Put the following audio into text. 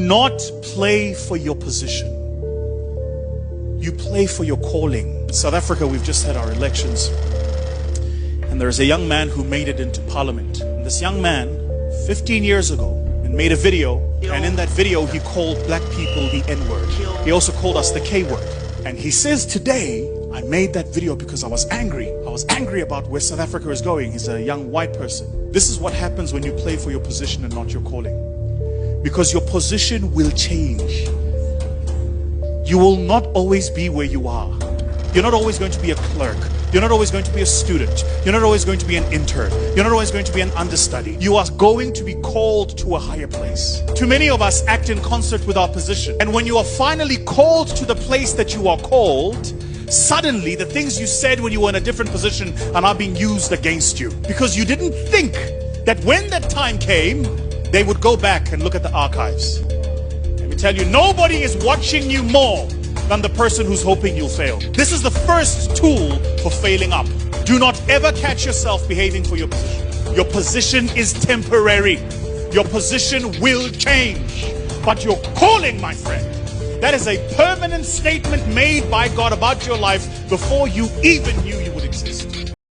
not play for your position. You play for your calling. In South Africa, we've just had our elections. And there's a young man who made it into parliament. And this young man, 15 years ago, made a video. And in that video, he called black people the N-word. He also called us the K-word. And he says today, I made that video because I was angry. I was angry about where South Africa is going. He's a young white person. This is what happens when you play for your position and not your calling. Because your position will change. You will not always be where you are. You're not always going to be a clerk. You're not always going to be a student. You're not always going to be an intern. You're not always going to be an understudy. You are going to be called to a higher place. Too many of us act in concert with our position. And when you are finally called to the place that you are called, suddenly the things you said when you were in a different position are now being used against you. Because you didn't think that when that time came, they would go back and look at the archives. Let me tell you, nobody is watching you more than the person who's hoping you'll fail. This is the first tool for failing up. Do not ever catch yourself behaving for your position. Your position is temporary. Your position will change. But your calling, my friend, that is a permanent statement made by God about your life before you even knew you would exist.